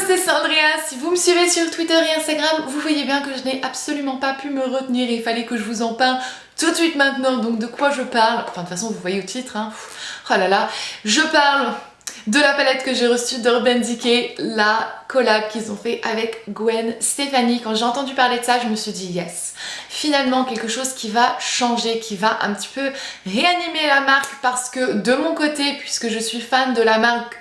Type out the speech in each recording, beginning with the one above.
c'est Sandria, si vous me suivez sur Twitter et Instagram, vous voyez bien que je n'ai absolument pas pu me retenir et il fallait que je vous en parle tout de suite maintenant. Donc de quoi je parle? Enfin de toute façon vous voyez au titre, hein. Oh là là, je parle de la palette que j'ai reçue d'Urban Decay, la collab qu'ils ont fait avec Gwen Stefani. Quand j'ai entendu parler de ça, je me suis dit yes, finalement quelque chose qui va changer, qui va un petit peu réanimer la marque, parce que de mon côté, puisque je suis fan de la marque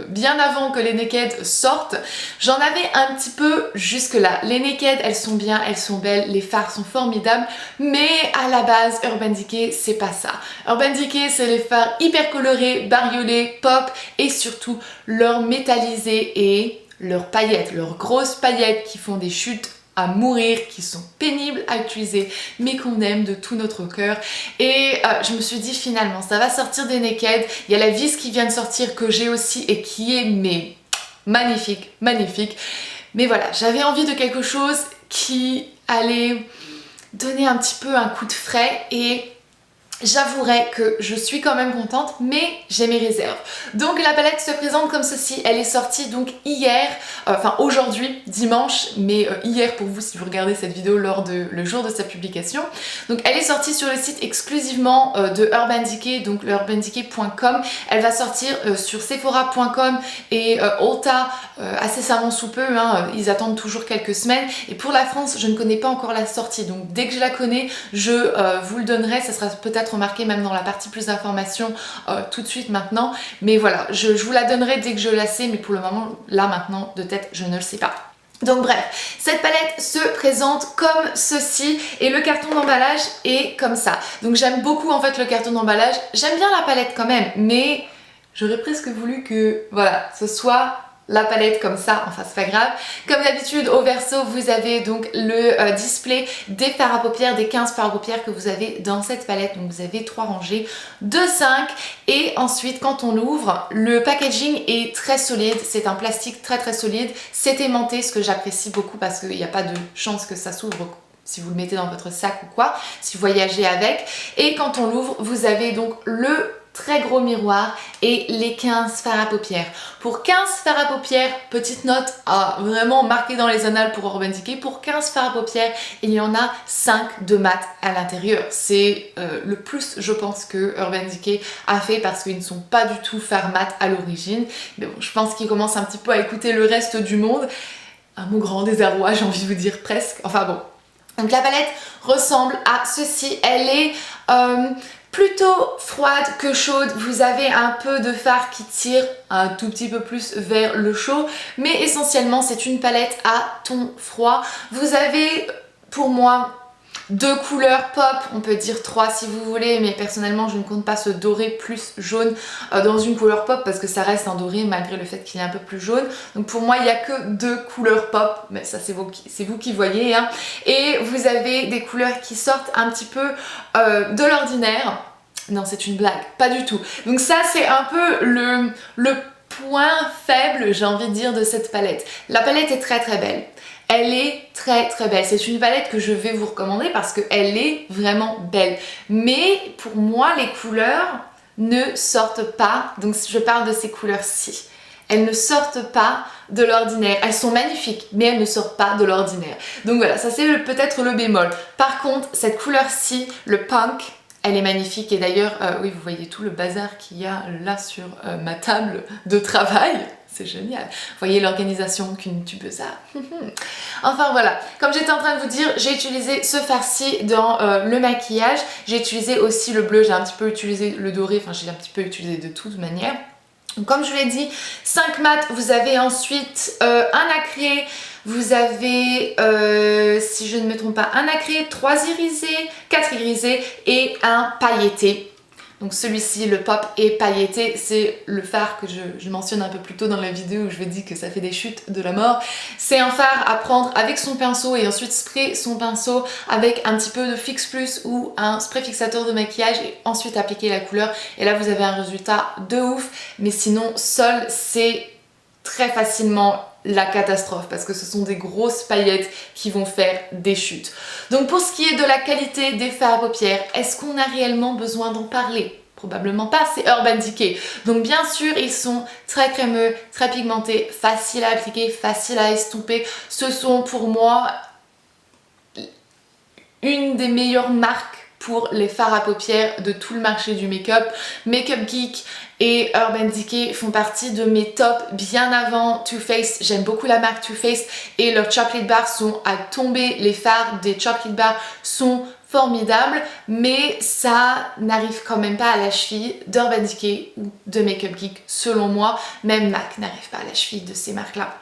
bien avant que les Naked sortent, j'en avais un petit peu jusque là. Les Naked, elles sont bien, elles sont belles, les fards sont formidables, mais à la base Urban Decay c'est pas ça. Urban Decay c'est les fards hyper colorés, bariolés, pop, et surtout leur métallisé et leurs paillettes, leurs grosses paillettes qui font des chutes à mourir, qui sont pénibles à utiliser mais qu'on aime de tout notre cœur. Et je me suis dit finalement ça va sortir des Naked, il y a la vis qui vient de sortir que j'ai aussi et qui est mais magnifique, magnifique. Mais voilà, j'avais envie de quelque chose qui allait donner un petit peu un coup de frais, et j'avouerai que je suis quand même contente, mais j'ai mes réserves. Donc la palette se présente comme ceci. Elle est sortie donc hier, enfin aujourd'hui, dimanche, mais hier pour vous si vous regardez cette vidéo lors de le jour de sa publication. Donc elle est sortie sur le site exclusivement de Urban Decay, donc le urbandecay.com. Elle va sortir sur Sephora.com et Ulta incessamment sous peu, hein. Ils attendent toujours quelques semaines. Et pour la France, je ne connais pas encore la sortie, donc dès que je la connais, je vous le donnerai. Ça sera peut-être remarqué même dans la partie plus d'informations tout de suite maintenant, mais voilà, je vous la donnerai dès que je la sais, mais pour le moment là maintenant de tête je ne le sais pas. Donc bref, cette palette se présente comme ceci et le carton d'emballage est comme ça. Donc j'aime beaucoup en fait le carton d'emballage, j'aime bien la palette quand même, mais j'aurais presque voulu que voilà, ce soit la palette comme ça, enfin c'est pas grave. Comme d'habitude au verso vous avez donc le display des fards à paupières, des 15 fards à paupières que vous avez dans cette palette. Donc vous avez 3 rangées de 5, et ensuite quand on l'ouvre, le packaging est très solide, c'est un plastique très très solide, c'est aimanté, ce que j'apprécie beaucoup parce qu'il n'y a pas de chance que ça s'ouvre si vous le mettez dans votre sac ou quoi, si vous voyagez avec. Et quand on l'ouvre, vous avez donc le très gros miroir et les 15 fards à paupières. Pour 15 fards à paupières, petite note vraiment marquée dans les annales pour Urban Decay, pour 15 fards à paupières, il y en a 5 de mat à l'intérieur. C'est le plus je pense que Urban Decay a fait, parce qu'ils ne sont pas du tout fards mat à l'origine. Mais bon, je pense qu'ils commencent un petit peu à écouter le reste du monde. À mon grand désarroi, j'ai envie de vous dire presque. Enfin bon. Donc la palette ressemble à ceci. Elle est plutôt froide que chaude. Vous avez un peu de fard qui tire un tout petit peu plus vers le chaud, mais essentiellement c'est une palette à ton froid. Vous avez pour moi 2 couleurs pop, on peut dire 3 si vous voulez, mais personnellement je ne compte pas ce doré plus jaune dans une couleur pop parce que ça reste un doré malgré le fait qu'il est un peu plus jaune. Donc pour moi il n'y a que 2 couleurs pop, mais ça c'est vous qui voyez, hein. Et vous avez des couleurs qui sortent un petit peu de l'ordinaire. Non, c'est une blague, pas du tout. Donc ça c'est un peu le point faible, j'ai envie de dire, de cette palette. La palette est très très belle. Elle est très très belle. C'est une palette que je vais vous recommander parce qu'elle est vraiment belle. Mais pour moi, les couleurs ne sortent pas. Donc je parle de ces couleurs-ci. Elles ne sortent pas de l'ordinaire. Elles sont magnifiques, mais elles ne sortent pas de l'ordinaire. Donc voilà, ça c'est peut-être le bémol. Par contre, cette couleur-ci, le punk, elle est magnifique. Et d'ailleurs, oui, vous voyez tout le bazar qu'il y a là sur ma table de travail. C'est génial. Vous voyez l'organisation qu'une tubeuse a. Enfin voilà, comme j'étais en train de vous dire, j'ai utilisé ce fard-ci dans le maquillage. J'ai utilisé aussi le bleu, j'ai un petit peu utilisé le doré, enfin j'ai un petit peu utilisé de toute manière. Donc, comme je vous l'ai dit, 5 mat, vous avez ensuite un nacré, vous avez, si je ne me trompe pas, un nacré, 3 irisés, 4 irisés et un pailleté. Donc celui-ci, le pop est pailleté, c'est le fard que je mentionne un peu plus tôt dans la vidéo où je vous dis que ça fait des chutes de la mort. C'est un fard à prendre avec son pinceau et ensuite spray son pinceau avec un petit peu de Fix Plus ou un spray fixateur de maquillage et ensuite appliquer la couleur. Et là vous avez un résultat de ouf, mais sinon seul c'est très facilement la catastrophe parce que ce sont des grosses paillettes qui vont faire des chutes. Donc pour ce qui est de la qualité des fards à paupières, est-ce qu'on a réellement besoin d'en parler? Probablement pas, c'est Urban Decay. Donc bien sûr, ils sont très crémeux, très pigmentés, faciles à appliquer, faciles à estomper. Ce sont pour moi une des meilleures marques pour les fards à paupières de tout le marché du make-up. Makeup Geek et Urban Decay font partie de mes tops bien avant Too Faced. J'aime beaucoup la marque Too Faced et leurs chocolate bars sont à tomber. Les fards des chocolate bars sont formidables, mais ça n'arrive quand même pas à la cheville d'Urban Decay ou de Makeup Geek selon moi. Même MAC n'arrive pas à la cheville de ces marques-là.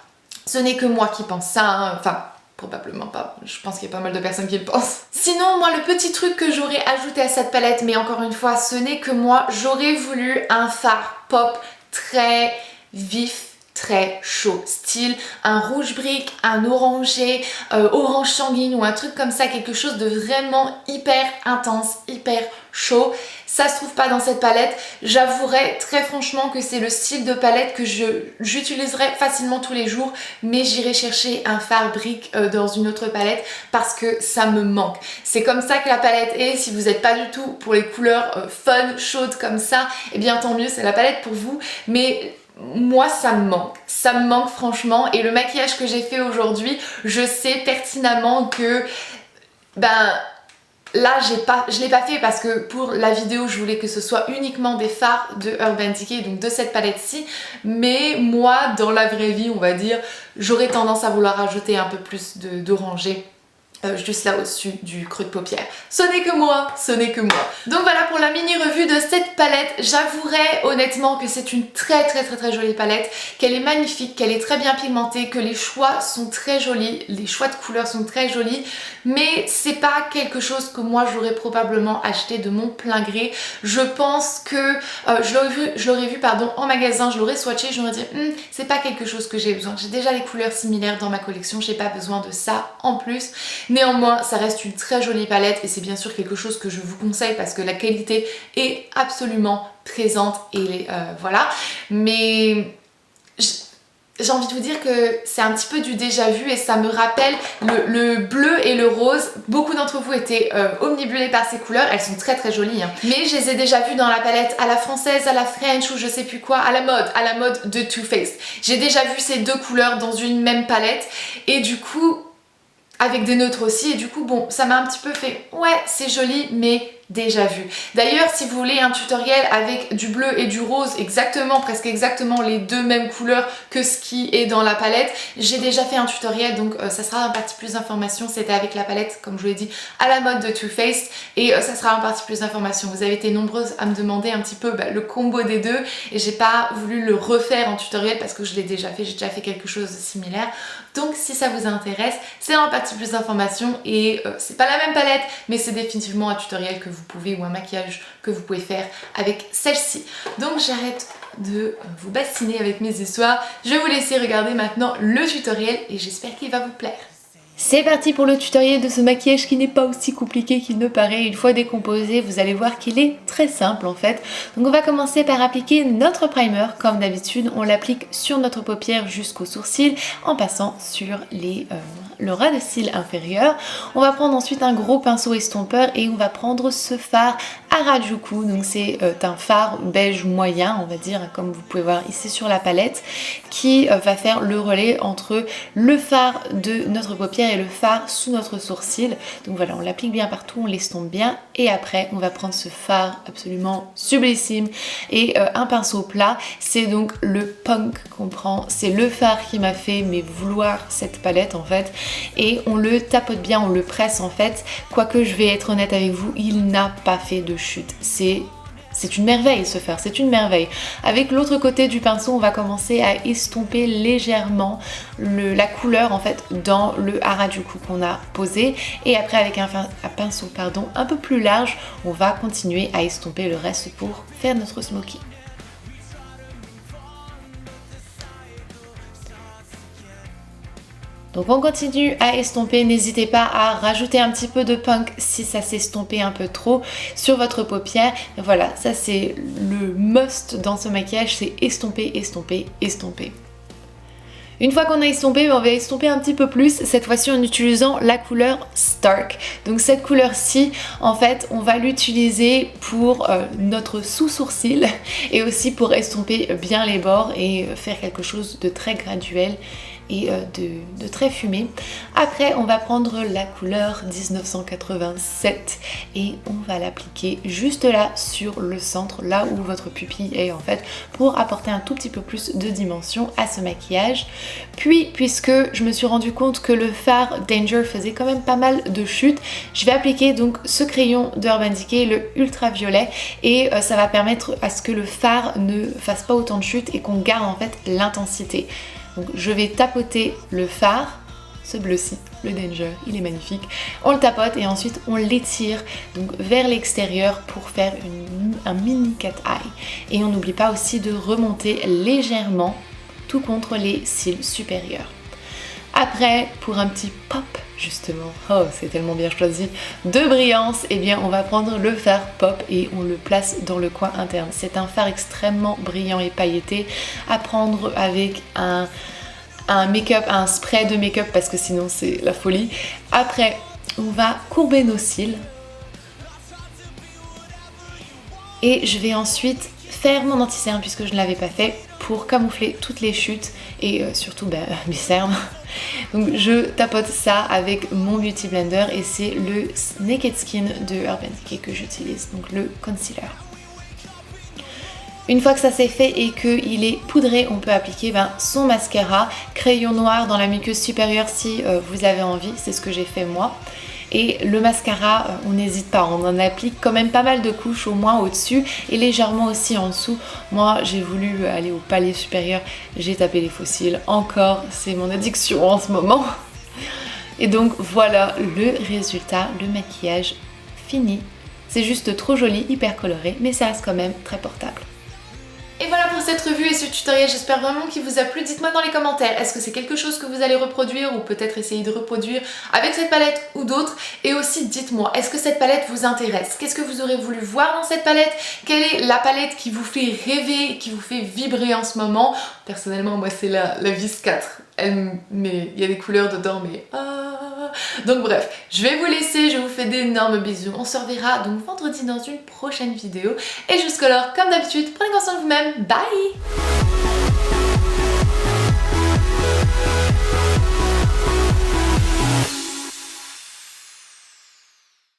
Ce n'est que moi qui pense ça, hein. Enfin, probablement pas, je pense qu'il y a pas mal de personnes qui le pensent. Sinon, moi, le petit truc que j'aurais ajouté à cette palette, mais encore une fois, ce n'est que moi, j'aurais voulu un fard pop très vif, très chaud, style un rouge brique, un orangé, orange sanguine ou un truc comme ça, quelque chose de vraiment hyper intense, hyper chaud. Ça se trouve pas dans cette palette. J'avouerai très franchement que c'est le style de palette que j'utiliserai facilement tous les jours, mais j'irai chercher un fard brique dans une autre palette parce que ça me manque. C'est comme ça que la palette est. Si vous n'êtes pas du tout pour les couleurs fun, chaudes comme ça, eh bien tant mieux, c'est la palette pour vous. Mais moi ça me manque franchement, et le maquillage que j'ai fait aujourd'hui, je sais pertinemment que là je l'ai pas fait parce que pour la vidéo je voulais que ce soit uniquement des fards de Urban Decay, donc de cette palette-ci, mais moi dans la vraie vie on va dire, j'aurais tendance à vouloir ajouter un peu plus d'orangé. Juste là au-dessus du creux de paupière. Ce n'est que moi, ce n'est que moi. Donc voilà pour la mini revue de cette palette. J'avouerai honnêtement que c'est une très jolie palette, qu'elle est magnifique, qu'elle est très bien pigmentée, que les choix sont très jolis, les choix de couleurs sont très jolis, mais c'est pas quelque chose que moi j'aurais probablement acheté de mon plein gré. Je pense que je l'aurais vu en magasin, je l'aurais swatché, je m'aurais dit c'est pas quelque chose que j'ai besoin. J'ai déjà les couleurs similaires dans ma collection, j'ai pas besoin de ça en plus. Néanmoins, ça reste une très jolie palette et c'est bien sûr quelque chose que je vous conseille parce que la qualité est absolument présente et voilà. Mais j'ai envie de vous dire que c'est un petit peu du déjà vu et ça me rappelle le bleu et le rose. Beaucoup d'entre vous étaient omnibulés par ces couleurs, elles sont très jolies hein. Mais je les ai déjà vues dans la palette à la française, à la French ou je sais plus quoi, à la mode de Too Faced. J'ai déjà vu ces deux couleurs dans une même palette et du coup avec des neutres aussi, et du coup bon ça m'a un petit peu fait ouais c'est joli mais déjà vu. D'ailleurs si vous voulez un tutoriel avec du bleu et du rose presque exactement les deux mêmes couleurs que ce qui est dans la palette, j'ai déjà fait un tutoriel, donc ça sera en partie plus d'informations. C'était avec la palette comme je vous l'ai dit à la mode de Too Faced et ça sera en partie plus d'informations. Vous avez été nombreuses à me demander un petit peu le combo des deux et j'ai pas voulu le refaire en tutoriel parce que je l'ai déjà fait, j'ai déjà fait quelque chose de similaire. Donc si ça vous intéresse, c'est en partie plus d'informations et c'est pas la même palette mais c'est définitivement un tutoriel que vous pouvez ou un maquillage que vous pouvez faire avec celle-ci. Donc j'arrête de vous bassiner avec mes histoires, je vais vous laisser regarder maintenant le tutoriel et j'espère qu'il va vous plaire. C'est parti pour le tutoriel de ce maquillage qui n'est pas aussi compliqué qu'il ne paraît. Une fois décomposé, vous allez voir qu'il est très simple en fait. Donc on va commencer par appliquer notre primer. Comme d'habitude, on l'applique sur notre paupière jusqu'au sourcil en passant sur le ras de cils inférieur. On va prendre ensuite un gros pinceau estompeur et on va prendre ce fard Harajuku. Donc c'est un fard beige moyen, on va dire, comme vous pouvez voir ici sur la palette, qui va faire le relais entre le fard de notre paupière et le fard sous notre sourcil. Donc voilà, on l'applique bien partout, on l'estompe bien et après on va prendre ce fard absolument sublissime et un pinceau plat. C'est donc le Punk qu'on prend, c'est le fard qui m'a fait vouloir cette palette en fait, et on le tapote bien, on le presse en fait, quoique je vais être honnête avec vous, il n'a pas fait de chute. C'est une merveille ce fard, c'est une merveille. Avec l'autre côté du pinceau, on va commencer à estomper légèrement la couleur en fait dans le Harajuku qu'on a posé. Et après avec un pinceau un peu plus large, on va continuer à estomper le reste pour faire notre smoky. Donc on continue à estomper, n'hésitez pas à rajouter un petit peu de Punk si ça s'est estompé un peu trop sur votre paupière. Et voilà, ça c'est le must dans ce maquillage, c'est estomper, estomper, estomper. Une fois qu'on a estompé, on va estomper un petit peu plus, cette fois-ci en utilisant la couleur Stark. Donc cette couleur-ci, en fait, on va l'utiliser pour notre sous-sourcil et aussi pour estomper bien les bords et faire quelque chose de très graduel et de très fumé. Après, on va prendre la couleur 1987 et on va l'appliquer juste là sur le centre, là où votre pupille est en fait, pour apporter un tout petit peu plus de dimension à ce maquillage. Puis, puisque je me suis rendu compte que le fard Danger faisait quand même pas mal de chutes, je vais appliquer donc ce crayon d'Urban Decay, le ultraviolet, et ça va permettre à ce que le fard ne fasse pas autant de chutes et qu'on garde en fait l'intensité. Donc je vais tapoter le fard, ce bleu-ci, le Danger, il est magnifique. On le tapote et ensuite on l'étire donc vers l'extérieur pour faire un mini cat eye. Et on n'oublie pas aussi de remonter légèrement tout contre les cils supérieurs. Après, pour un petit pop justement, oh c'est tellement bien choisi, de brillance, et bien on va prendre le fard pop et on le place dans le coin interne. C'est un fard extrêmement brillant et pailleté à prendre avec un make-up, un spray de make-up parce que sinon c'est la folie. Après, on va courber nos cils et je vais ensuite faire mon anti-cerne puisque je ne l'avais pas fait pour camoufler toutes les chutes et surtout mes cernes. Donc je tapote ça avec mon Beauty Blender et c'est le Naked Skin de Urban Decay que j'utilise, donc le concealer. Une fois que ça c'est fait et qu'il est poudré, on peut appliquer son mascara, crayon noir dans la muqueuse supérieure si vous avez envie, c'est ce que j'ai fait moi. Et le mascara, on n'hésite pas, on en applique quand même pas mal de couches, au moins au-dessus et légèrement aussi en dessous. Moi j'ai voulu aller au palier supérieur, j'ai tapé les fossiles, encore c'est mon addiction en ce moment. Et donc voilà le résultat, le maquillage fini. C'est juste trop joli, hyper coloré, mais ça reste quand même très portable. Et voilà pour cette revue et ce tutoriel, j'espère vraiment qu'il vous a plu. Dites-moi dans les commentaires, est-ce que c'est quelque chose que vous allez reproduire ou peut-être essayer de reproduire avec cette palette ou d'autres? Et aussi dites-moi, est-ce que cette palette vous intéresse? Qu'est-ce que vous aurez voulu voir dans cette palette? Quelle est la palette qui vous fait rêver, qui vous fait vibrer en ce moment? Personnellement, moi c'est la Vis 4. Mais il y a des couleurs dedans, mais... Donc bref, je vais vous laisser, je vous fais d'énormes bisous. On se reverra donc vendredi dans une prochaine vidéo. Et jusqu'alors, comme d'habitude, prenez conscience de vous-même. Bye!